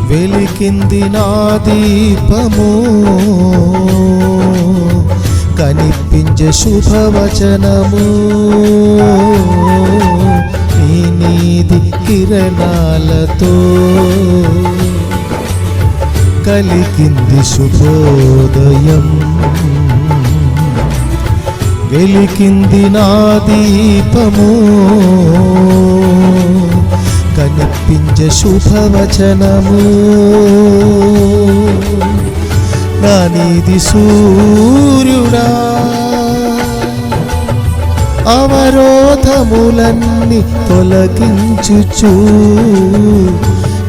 వెలికింది నా దీపము, కనిపించే శుభవచనము. నీ నీతి కిరణాలతో కలిగింది శుభోదయం. వెలికింది నా దీపము, కనిపించే శుభవచనము. నా నీతి సూర్యుడా, అవరోధములన్నీ తొలగించుచు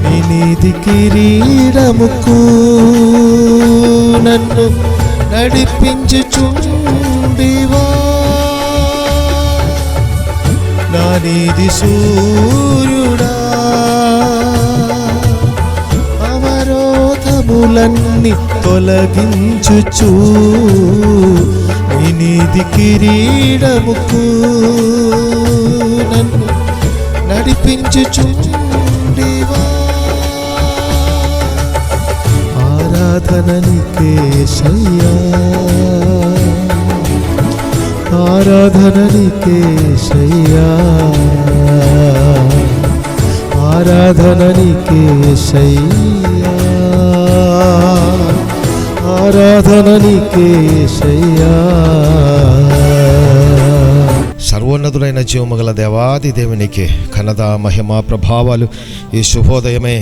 నీ నీతి కిరీటముకు నన్ను నడిపించుచుండివా. నా నీతి సూర్యుడా, అవరోధములన్నీ తొలగించుచు నీ నీతి కిరీటముకు నన్ను నడిపించుచుండివా. ఆరాధన నీకేశయ్యా, ఆరాధన నీకేశయ్యా, ఆరాధన నీకేశయ్యా, ఆరాధన నీకేశయ్యా. సర్వోన్నతులైన జీవమగల దేవాది దేవునికి ఘనత మహిమ ప్రభావాలు ఈ శుభోదయమే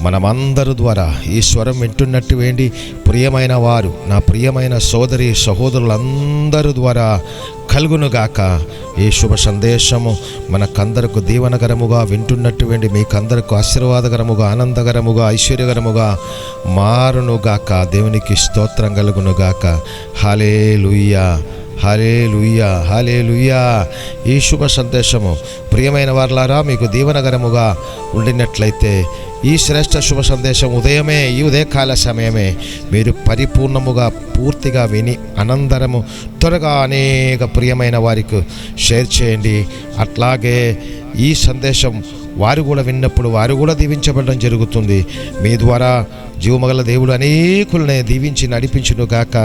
మనమందరి ద్వారా ఈ స్వరం వింటున్నట్టు వేండి ప్రియమైన వారు, నా ప్రియమైన సోదరి సహోదరులందరి ద్వారా కలుగునుగాక. ఈ శుభ సందేశము మనకందరకు దీవనకరముగా వింటున్నట్టు వేండి మీకందరకు ఆశీర్వాదకరముగా, ఆనందకరముగా, ఐశ్వర్యకరముగా మారునుగాక. దేవునికి స్తోత్రం కలుగునుగాక. హల్లెలూయా, హల్లెలూయా, హల్లెలూయా. ఈ శుభ సందేశము ప్రియమైన వారలారా మీకు దీవనకరముగా ఉండినట్లయితే ఈ శ్రేష్ఠ శుభ సందేశం ఉదయమే, ఈ ఉదయకాల సమయమే మీరు పరిపూర్ణముగా పూర్తిగా విని అనంతరము త్వరగా అనేక ప్రియమైన వారికి షేర్ చేయండి. అట్లాగే ఈ సందేశం వారు కూడా విన్నప్పుడు వారు కూడా దీవించబడడం జరుగుతుంది. మీ ద్వారా జీవమగల దేవుడు అనేకులనే దీవించి నడిపించును గాక.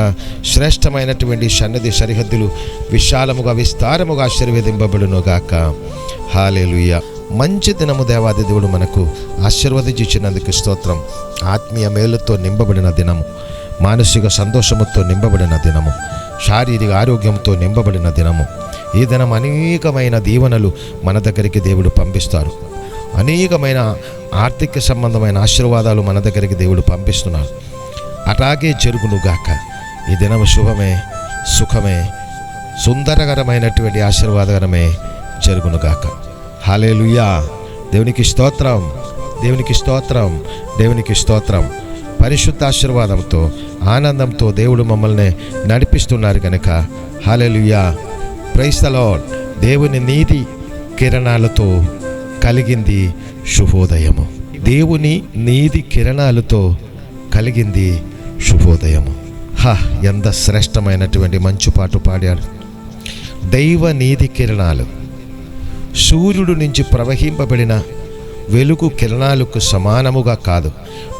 శ్రేష్టమైనటువంటి సన్నిధి సరిహద్దులు విశాలముగా విస్తారముగా ఆశీర్వదింపబడును గాక. హల్లెలూయా. మంచి దినము దేవాది దేవుడు మనకు ఆశీర్వదించినందుకు స్తోత్రం. ఆత్మీయ మేలుతో నింపబడిన దినము, మానసిక సంతోషముతో నింపబడిన దినము, శారీరక ఆరోగ్యంతో నింపబడిన దినము. ఈ దినం అనేకమైన దీవెనలు మన దగ్గరికి దేవుడు పంపిస్తారు. అనేకమైన ఆర్థిక సంబంధమైన ఆశీర్వాదాలు మన దగ్గరికి దేవుడు పంపిస్తున్నారు. అలాగే జరుగునుగాక. ఈ దినము శుభమే, సుఖమే, సుందరకరమైనటువంటి ఆశీర్వాదకరమే జరుగునుగాక. హల్లెలూయా. దేవునికి స్తోత్రం, దేవునికి స్తోత్రం, దేవునికి స్తోత్రం. పరిశుద్ధ ఆశీర్వాదంతో, ఆనందంతో దేవుడు మమ్మల్ని నడిపిస్తున్నారు కనుక హల్లెలూయా. Praise the lord. దేవుని నీతి కిరణాలతో కలిగింది శుభోదయము. దేవుని నీతి కిరణాలతో కలిగింది శుభోదయము. ఎంత శ్రేష్టమైనటువంటి మంచు పాట పాడారు. దైవ నీతి కిరణాలు సూర్యుడు నుంచి ప్రవహింపబడిన వెలుగు కిరణాలకు సమానముగా కాదు,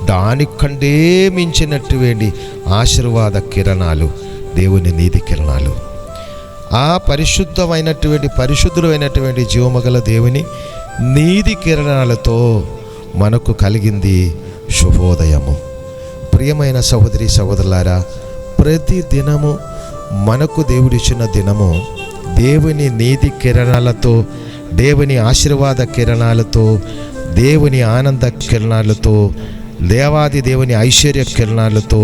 దానికంటే మించినటువంటి ఆశీర్వాద కిరణాలు దేవుని నీతి కిరణాలు. ఆ పరిశుద్ధులైనటువంటి జీవమగల దేవుని నీతి కిరణాలతో మనకు కలిగింది శుభోదయము. ప్రియమైన సహోదరి సహోదరులారా, ప్రతి దినము మనకు దేవుడిచ్చిన దినము దేవుని నీతి కిరణాలతో, దేవుని ఆశీర్వాద కిరణాలతో, దేవుని ఆనంద కిరణాలతో, దేవాది దేవుని ఐశ్వర్య కిరణాలతో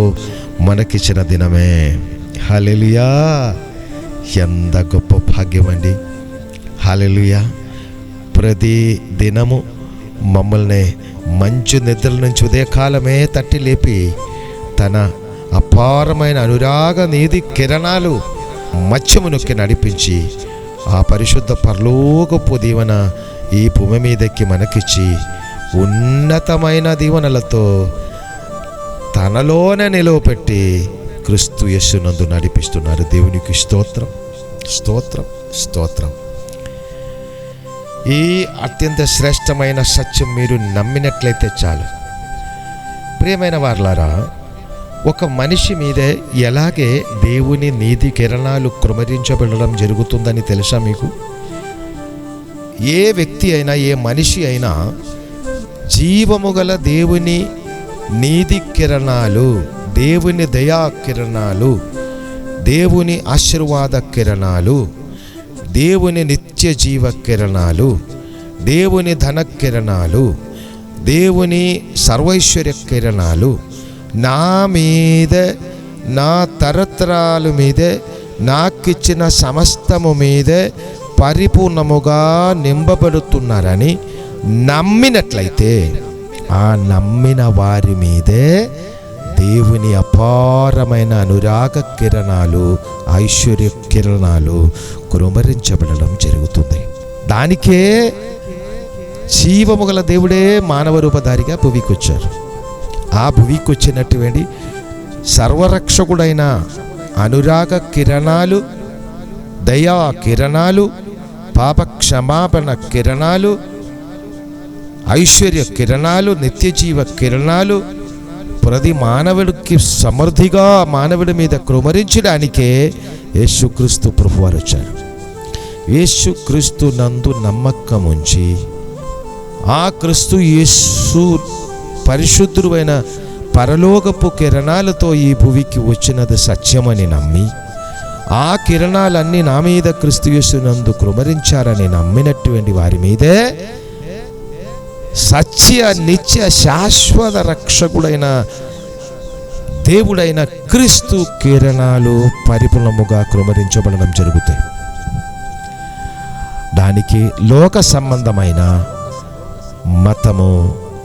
మనకిచ్చిన దినమే. హల్లెలూయా. ఎంత గొప్ప భాగ్యం అండి. హల్లెలూయా. ప్రతి దినము మమ్మల్ని మంచు నిద్రల నుంచి ఉదయకాలమే తట్టి లేపి తన అపారమైన అనురాగ నీతి కిరణాలు మత్స్యము నొక్కి నడిపించి ఆ పరిశుద్ధ పరలోకపు దీవెన ఈ భూమి మీదకి మనకిచ్చి ఉన్నతమైన దీవెనలతో తనలోనే నిలవపెట్టి క్రీస్తు యేసునందు నడిపిస్తున్నారు. దేవునికి స్తోత్రం, స్తోత్రం, స్తోత్రం. ఈ అత్యంత శ్రేష్టమైన సత్యం మీరు నమ్మినట్లయితే చాలు. ప్రియమైన వారలారా, ఒక మనిషి మీదే ఎలాగే దేవుని నీతి కిరణాలు కృమరించబడడం జరుగుతుందని తెలుసా మీకు? ఏ వ్యక్తి అయినా, ఏ మనిషి అయినా జీవము గల దేవుని నీతి కిరణాలు, దేవుని దయా కిరణాలు, దేవుని ఆశీర్వాద కిరణాలు, దేవుని నిత్య జీవ కిరణాలు, దేవుని ధన కిరణాలు, దేవుని సర్వైశ్వర్య కిరణాలు నా మీద, నా తరతరాల మీదే, నాకిచ్చిన సమస్తము మీదే పరిపూర్ణముగా నింపబడుతున్నారని నమ్మినట్లయితే, ఆ నమ్మిన వారి మీదే దేవుని అపారమైన అనురాగ కిరణాలు, ఐశ్వర్య కిరణాలు కురుమరించబడడం జరుగుతుంది. దానికే జీవము గల దేవుడే మానవ రూపధారిగా భూమికి వచ్చారు. ఆ భూమికి వచ్చినటువంటి సర్వరక్షకుడైన అనురాగ కిరణాలు, దయా కిరణాలు, పాప క్షమాపణ కిరణాలు, ఐశ్వర్య కిరణాలు, నిత్యజీవ కిరణాలు ప్రతి మానవుడికి సమృద్ధిగా మానవుడి మీద కృమరించడానికే యేసుక్రీస్తు ప్రభువారు వచ్చారు. యేసుక్రీస్తు నందు నమ్మకం ఉంచి, ఆ క్రీస్తు యేసు పరిశుద్ధుడైన పరలోకపు కిరణాలతో ఈ భూమికి వచ్చినది సత్యమని నమ్మి, ఆ కిరణాలన్నీ నా మీద క్రీస్తు యేసు నందు కృమరించారని నమ్మినటువంటి వారి మీదే సత్య నిత్య శాశ్వత రక్షకుడైన దేవుడైన క్రీస్తు కిరణాలు పరిపూర్ణముగా కృమరించబడడం జరుగుతాయి. దానికి లోక సంబంధమైన మతము,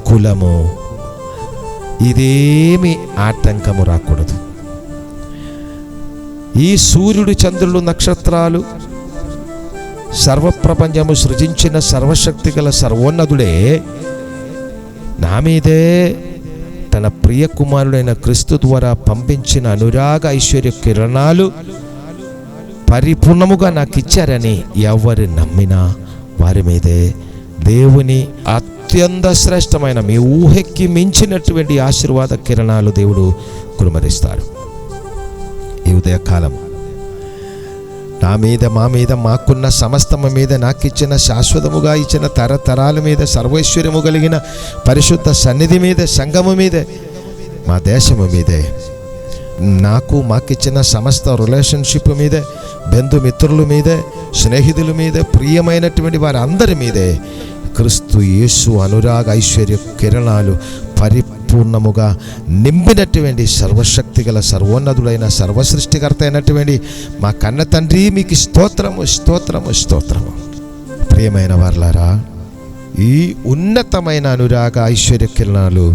కులము ఇదేమి ఆటంకము రాకూడదు. ఈ సూర్యుడు, చంద్రులు, నక్షత్రాలు, సర్వప్రపంచము సృజించిన సర్వశక్తి గల సర్వోన్నతుడే నా మీదే తన ప్రియ కుమారుడైన క్రీస్తు ద్వారా పంపించిన అనురాగ ఐశ్వర్య కిరణాలు పరిపూర్ణముగా నాకు ఇచ్చారని ఎవరు నమ్మినా వారి మీదే దేవుని అత్యంత శ్రేష్టమైన, మీ ఊహెక్కి మించినటువంటి ఆశీర్వాద కిరణాలు దేవుడు కురుమరిస్తాడు. ఈ ఉదయకాలం నా మీద, మా మీద, మాకున్న సమస్తము మీద, నాకిచ్చిన శాశ్వతముగా ఇచ్చిన తరతరాల మీద, సర్వైశ్వర్యము కలిగిన పరిశుద్ధ సన్నిధి మీద, సంఘము మీదే, మా దేశము మీదే, నాకు మాకిచ్చిన సమస్త రిలేషన్షిప్ మీదే, బంధుమిత్రుల మీదే, స్నేహితుల మీదే, ప్రియమైనటువంటి వారి అందరి మీదే క్రీస్తు యేసు అనురాగ ఐశ్వర్య కిరణాలు పరిపూర్ణముగా నింపినటువంటి సర్వశక్తి గల సర్వోన్నతుడైన సర్వసృష్టికర్త అయినటువంటి మా కన్న తండ్రి, మీకు స్తోత్రము, స్తోత్రము, స్తోత్రము. ప్రియమైన వారలారా, ఈ ఉన్నతమైన అనురాగ ఐశ్వర్య కిరణాలు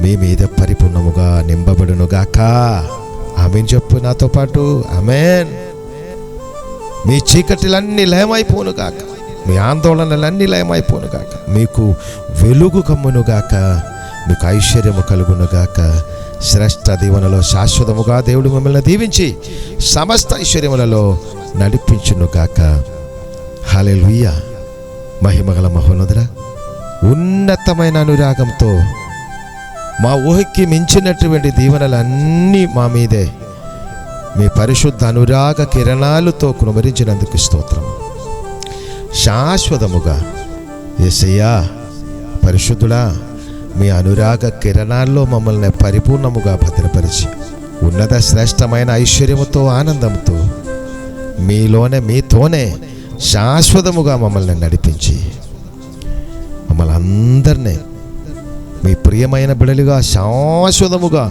మీ మీద పరిపూర్ణముగా నింపబడునుగాక. ఆమేన్ చెప్పు నాతో పాటు. ఆమేన్. మీ చీకటిలన్నీ లయమైపోనుగాక, మీ ఆందోళనలన్నీ లయమైపోనుగాక, మీకు వెలుగు కమ్మునుగాక, మీకు ఐశ్వర్యము కలుగునుగాక. శ్రేష్ఠ దీవెనలో శాశ్వతముగా దేవుడు మిమ్మల్ని దీవించి సమస్త ఐశ్వర్యములలో నడిపించునుగాక. హల్లెలూయా. మహిమగల మహోన్నతుడా, ఉన్నతమైన అనురాగంతో మా ఊహకి మించినటువంటి దీవెనలన్నీ మా మీదే మీ పరిశుద్ధ అనురాగ కిరణాలతో కృమరించినందుకు స్తోత్రం. శాశ్వతముగా యేసయ్యా పరిశుద్ధుడా, మీ అనురాగ కిరణాల్లో మమ్మల్ని పరిపూర్ణముగా భద్రపరిచి ఉన్నత శ్రేష్టమైన ఐశ్వర్యముతో, ఆనందంతో మీలోనే, మీతోనే శాశ్వతముగా మమ్మల్ని నడిపించి మమ్మల్ని అందరినీ మీ ప్రియమైన బిడలుగా శాశ్వతముగా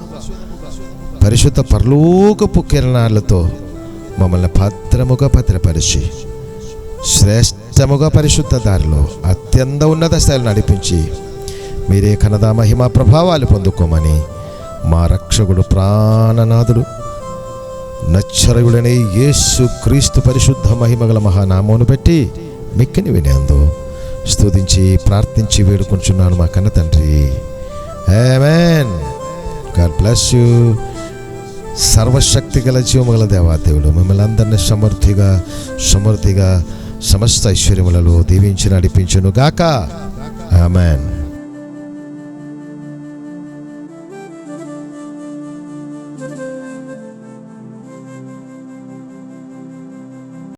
పరిశుద్ధ పరలోకపు కిరణాలతో మమ్మల్ని భద్రముగా భద్రపరిచి శ్రేష్టముగా పరిశుద్ధ దారిలో అత్యంత ఉన్నత స్థాయిలో నడిపించి మీరే కనదా మహిమ ప్రభావాలు పొందుకోమని మా రక్షకుడు, ప్రాణనాథుడు, నచ్చరయుడైన యేసు క్రీస్తు పరిశుద్ధ మహిమగల మహానామమును పెట్టి మిక్కిని వినేందు స్తుతించి ప్రార్థించి వేడుకుంటున్నాను మా కన్న తండ్రి. ఆమేన్. God bless you. సర్వశక్తి గల జీవముగల దేవాదేవుడు మిమ్మల్ని అందరినీ సమృద్ధిగా సమస్త ఐశ్వర్యములలో దీవించి నడిపించును గాక. ఆమేన్.